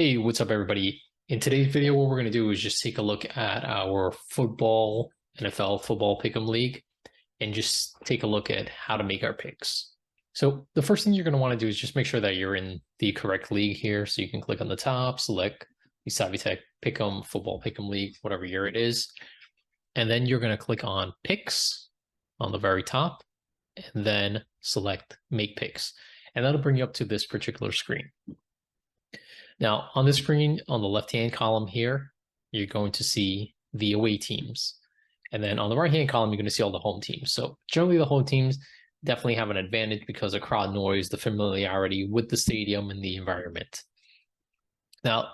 Hey, what's up, everybody? In today's video, what we're going to do is just take a look at our football, NFL football pick'em league, and just take a look at how to make our picks. So the first thing you're going to want to do is just make sure that you're in the correct league here. So you can click on the top, select the Savvytech Pick'em Football Pick'em League, whatever year it is. And then you're going to click on Picks on the very top, and then select Make Picks. And that'll bring you up to this particular screen. Now, on the screen, on the left-hand column here, you're going to see the away teams. And then on the right-hand column, you're going to see all the home teams. So generally, the home teams definitely have an advantage because of crowd noise, the familiarity with the stadium and the environment. Now,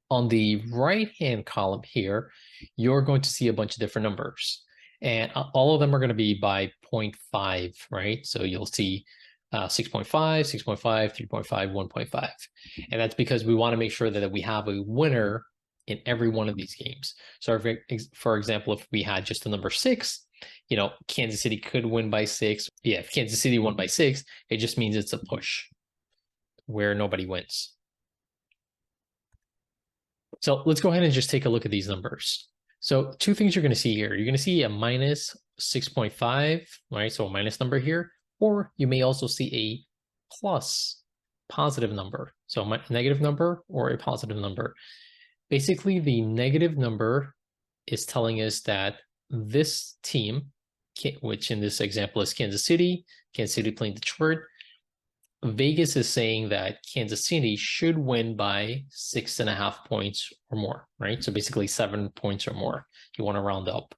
on the right-hand column here, you're going to see a bunch of different numbers. And all of them are going to be by 0.5, right? So you'll see 6.5, 6.5, 3.5, 1.5. And that's because we want to make sure that we have a winner in every one of these games. So for example, if we had just the number 6, Kansas City could win by 6. Yeah, if Kansas City won by 6, it just means it's a push where nobody wins. So let's go ahead and just take a look at these numbers. So two things you're going to see here. You're going to see a minus 6.5, right? So a minus number here. Or you may also see a plus positive number. So a negative number or a positive number. Basically, the negative number is telling us that this team, which in this example is Kansas City playing Detroit, Vegas is saying that Kansas City should win by 6.5 points or more, right? So basically 7 points or more. You want to round up.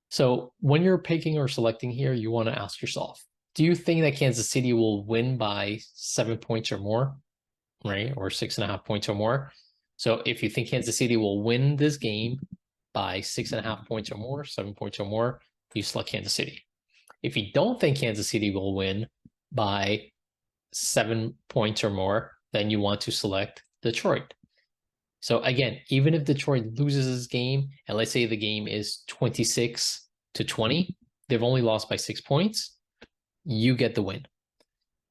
So when you're picking or selecting here, you want to ask yourself, do you think that Kansas City will win by 7 points or more, right? Or 6.5 points or more? So if you think Kansas City will win this game by 6.5 points or more, 7 points or more, you select Kansas City. If you don't think Kansas City will win by 7 points or more, then you want to select Detroit. So again, even if Detroit loses this game, and let's say the game is 26-20, they've only lost by 6 points, you get the win.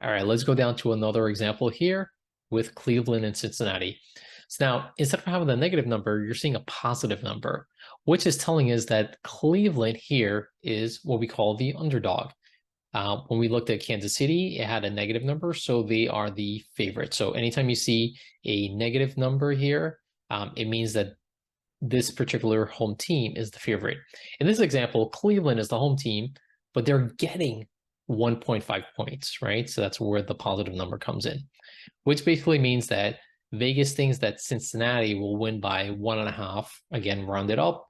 All right, let's go down to another example here with Cleveland and Cincinnati. So now, instead of having the negative number, you're seeing a positive number, which is telling us that Cleveland here is what we call the underdog. When we looked at Kansas City, it had a negative number, so they are the favorite. So anytime you see a negative number here, it means that this particular home team is the favorite. In this example, Cleveland is the home team, but they're getting 1.5 points, right? So that's where the positive number comes in, which basically means that Vegas thinks that Cincinnati will win by 1.5, again, rounded up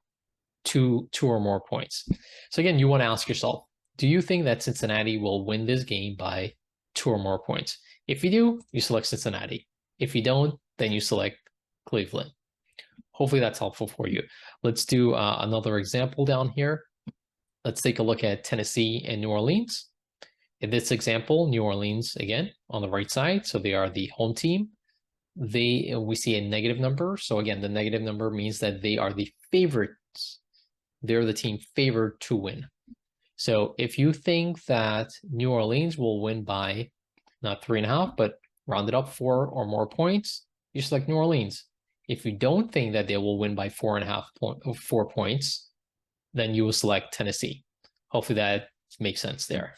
to 2 or more points. So again, you want to ask yourself, do you think that Cincinnati will win this game by 2 or more points? If you do, you select Cincinnati. If you don't, then you select Cleveland. Hopefully that's helpful for you. Let's do another example down here. Let's take a look at Tennessee and New Orleans. In this example, New Orleans, again, on the right side, so they are the home team. We see a negative number. So again, the negative number means that they are the favorites. They're the team favored to win. So if you think that New Orleans will win by not 3.5, but rounded up 4 or more points, you select New Orleans. If you don't think that they will win by 4 points, then you will select Tennessee. Hopefully that makes sense there.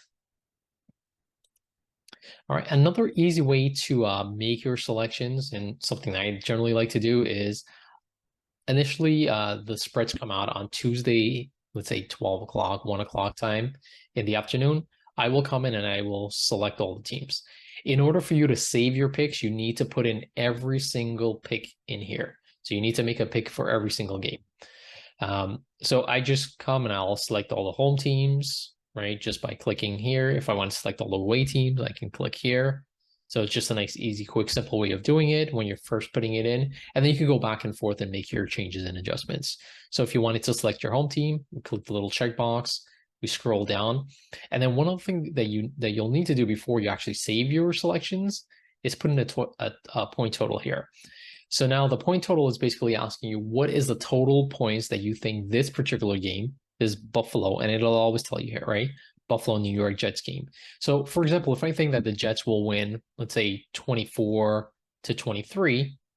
All right, another easy way to make your selections, and something I generally like to do, is initially the spreads come out on Tuesday, let's say 12 o'clock, 1 o'clock time in the afternoon. I will come in and I will select all the teams. In order for you to save your picks, you need to put in every single pick in here. So you need to make a pick for every single game. So I just come and I'll select all the home teams, right? Just by clicking here. If I want to select all the away teams, I can click here. So it's just a nice, easy, quick, simple way of doing it when you're first putting it in. And then you can go back and forth and make your changes and adjustments. So if you wanted to select your home team, you click the little checkbox, we scroll down. And then one other thing that you'll need to do before you actually save your selections is put in a point total here. So now the point total is basically asking you, what is the total points that you think this particular game is Buffalo? And it'll always tell you here, right? Buffalo New York Jets game. So for example, if I think that the Jets will win, let's say 24-23,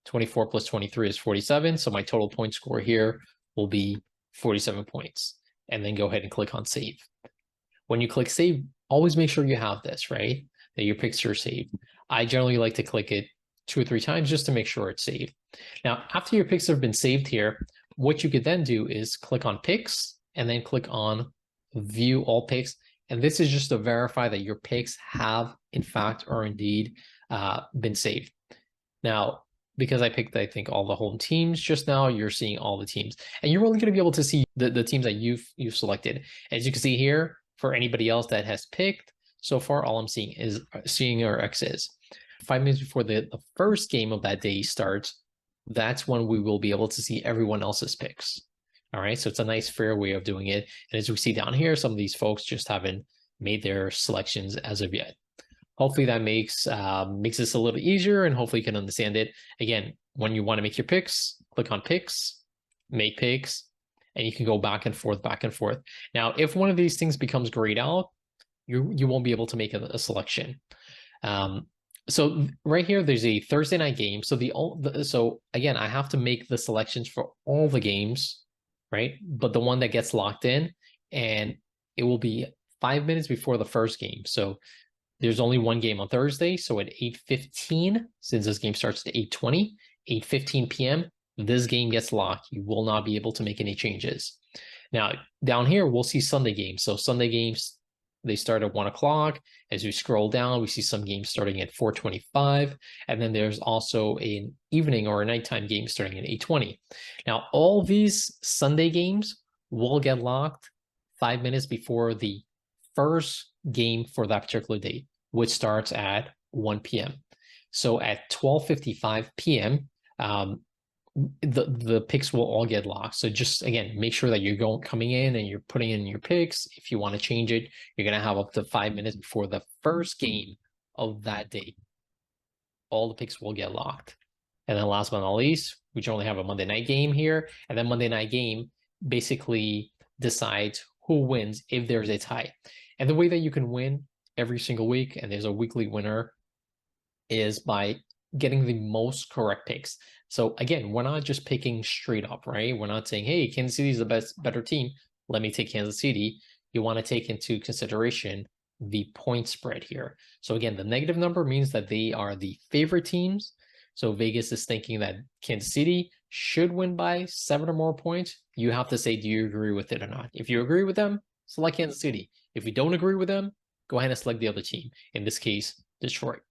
24 plus 23 is 47. So my total point score here will be 47 points. And then go ahead and click on save. When you click save, always make sure you have this, right? That your picks are saved. I generally like to click it 2 or 3 times just to make sure it's saved. Now, after your picks have been saved here, what you could then do is click on picks and then click on view all picks. And this is just to verify that your picks have in fact or indeed been saved. Now, because I picked, I think, all the home teams just now, you're seeing all the teams. And you're only going to be able to see the teams that you've selected. As you can see here, for anybody else that has picked, so far, all I'm seeing are X's. 5 minutes before the first game of that day starts, that's when we will be able to see everyone else's picks. All right, so it's a nice, fair way of doing it. And as we see down here, some of these folks just haven't made their selections as of yet. Hopefully that makes this a little easier, and hopefully you can understand it. Again, when you want to make your picks, click on picks, make picks, and you can go back and forth, back and forth. Now, if one of these things becomes grayed out, you won't be able to make a selection. So right here, there's a Thursday night game. So again, I have to make the selections for all the games, right? But the one that gets locked in, and it will be 5 minutes before the first game. So there's only one game on Thursday. So at 8:15, since this game starts at 8:20, 8:15 p.m., this game gets locked. You will not be able to make any changes. Now, down here, we'll see Sunday games. So Sunday games, they start at 1 o'clock. As we scroll down, we see some games starting at 4:25. And then there's also an evening or a nighttime game starting at 8:20. Now, all these Sunday games will get locked 5 minutes before the first game for that particular date, which starts at 1 p.m. So at 12:55 p.m., the picks will all get locked. So just, again, make sure that you're coming in and you're putting in your picks. If you want to change it, you're going to have up to 5 minutes before the first game of that day. All the picks will get locked. And then last but not least, we only have a Monday night game here. And then Monday night game basically decides who wins if there's a tie. And the way that you can win every single week, and there's a weekly winner, is by getting the most correct picks. So again, we're not just picking straight up, right? We're not saying, hey, Kansas City is the better team, let me take Kansas City. You want to take into consideration the point spread here. So again, the negative number means that they are the favorite teams. So Vegas is thinking that Kansas City should win by 7 or more points. You have to say, do you agree with it or not? If you agree with them, select Kansas City. If you don't agree with them, go ahead and select the other team. In this case, Detroit.